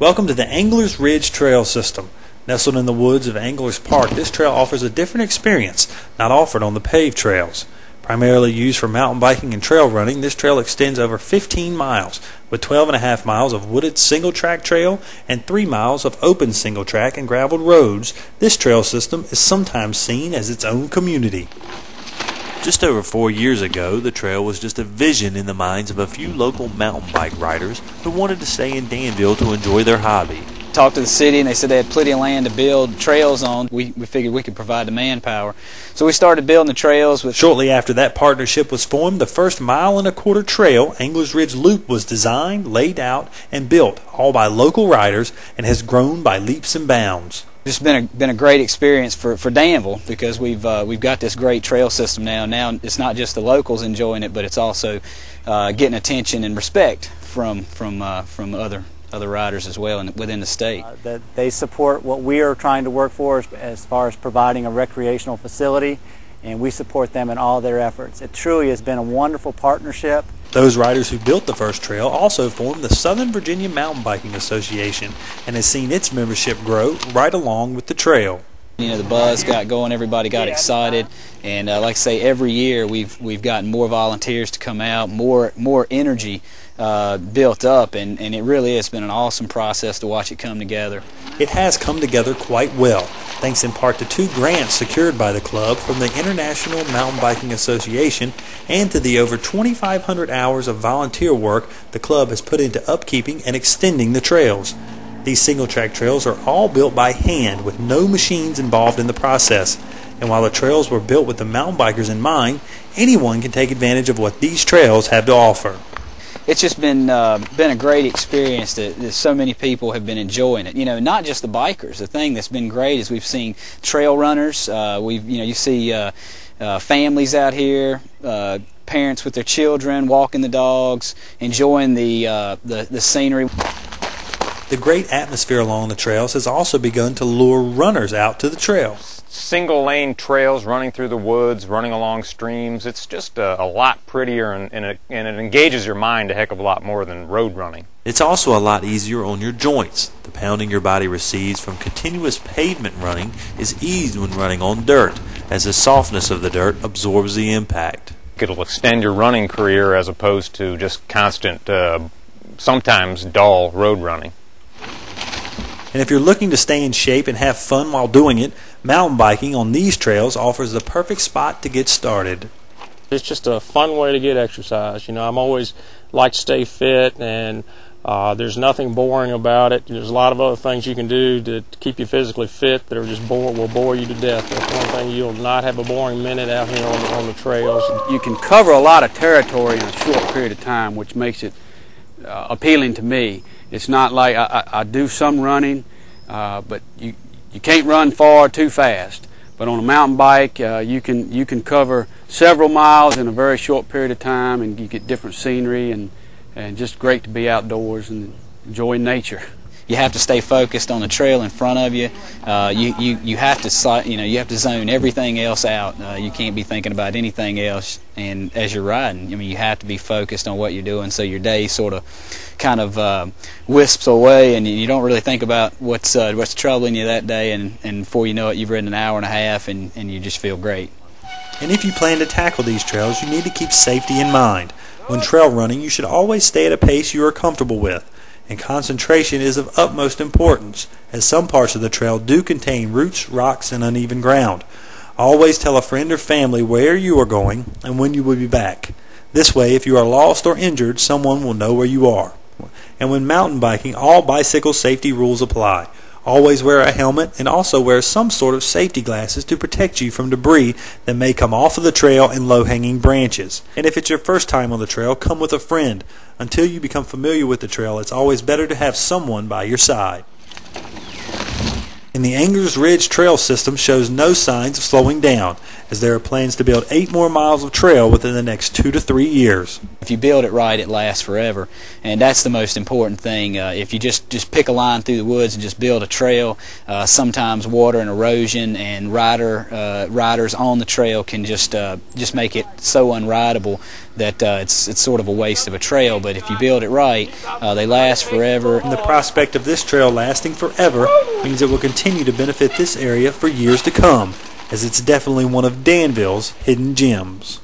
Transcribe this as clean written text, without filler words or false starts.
Welcome to the Anglers Ridge Trail System. Nestled in the woods of Anglers Park, this trail offers a different experience not offered on the paved trails. Primarily used for mountain biking and trail running, this trail extends over 15 miles, with 12.5 miles of wooded single-track trail and 3 miles of open single-track and graveled roads. This trail system is sometimes seen as its own community. Just over 4 years ago, the trail was just a vision in the minds of a few local mountain bike riders who wanted to stay in Danville to enjoy their hobby. Talked to the city and they said they had plenty of land to build trails on. We figured we could provide the manpower. So we started building the trails. Shortly after that partnership was formed, the first 1.25 mile trail, Anglers Ridge Loop, was designed, laid out, and built, all by local riders, and has grown by leaps and bounds. It's been a great experience for Danville because we've got this great trail system now. Now it's not just the locals enjoying it, but it's also getting attention and respect from other riders as well within the state. That they support what we are trying to work for as far as providing a recreational facility, and we support them in all their efforts. It truly has been a wonderful partnership. Those riders who built the first trail also formed the Southern Virginia Mountain Biking Association and has seen its membership grow right along with the trail. You know, the buzz got going, everybody got excited, and like I say, every year we've gotten more volunteers to come out, more energy built up, and it really has been an awesome process to watch it come together. It has come together quite well, thanks in part to 2 grants secured by the club from the International Mountain Biking Association and to the over 2,500 hours of volunteer work the club has put into upkeeping and extending the trails. These single-track trails are all built by hand with no machines involved in the process. And while the trails were built with the mountain bikers in mind, anyone can take advantage of what these trails have to offer. It's just been a great experience that so many people have been enjoying it. You know, not just the bikers. The thing that's been great is we've seen trail runners. You see families out here, parents with their children walking the dogs, enjoying the scenery. The great atmosphere along the trails has also begun to lure runners out to the trail. Single lane trails running through the woods, running along streams, it's just a lot prettier and it engages your mind a heck of a lot more than road running. It's also a lot easier on your joints. The pounding your body receives from continuous pavement running is eased when running on dirt, as the softness of the dirt absorbs the impact. It'll extend your running career as opposed to just constant, sometimes dull road running. And if you're looking to stay in shape and have fun while doing it, mountain biking on these trails offers the perfect spot to get started. It's just a fun way to get exercise. You know, I'm always like to stay fit, and there's nothing boring about it. There's a lot of other things you can do to keep you physically fit that are just will bore you to death. That's one thing, you'll not have a boring minute out here on the trails. You can cover a lot of territory in a short period of time, which makes it appealing to me. It's not like I do some running, but you can't run far too fast. But on a mountain bike, you can cover several miles in a very short period of time, and you get different scenery and just great to be outdoors and enjoy nature. You have to stay focused on the trail in front of you. You have to zone everything else out. You can't be thinking about anything else. And as you're riding, I mean, you have to be focused on what you're doing, so your day sort of kind of wisps away, and you don't really think about what's troubling you that day. And before you know it, you've ridden an hour and a half, and you just feel great. And if you plan to tackle these trails, you need to keep safety in mind. When trail running, you should always stay at a pace you are comfortable with. And concentration is of utmost importance, as some parts of the trail do contain roots, rocks, and uneven ground. Always tell a friend or family where you are going and when you will be back. This way, if you are lost or injured, someone will know where you are. And when mountain biking, all bicycle safety rules apply. Always wear a helmet and also wear some sort of safety glasses to protect you from debris that may come off of the trail and low-hanging branches. And if it's your first time on the trail, come with a friend. Until you become familiar with the trail, it's always better to have someone by your side. In And the Angers Ridge Trail System shows no signs of slowing down, as there are plans to build 8 more miles of trail within the next 2 to 3 years. If you build it right, it lasts forever, and that's the most important thing. If you just pick a line through the woods and just build a trail, sometimes water and erosion and riders on the trail can just make it so unrideable that it's sort of a waste of a trail. But if you build it right, they last forever. And the prospect of this trail lasting forever means it will continue to benefit this area for years to come, as it's definitely one of Danville's hidden gems.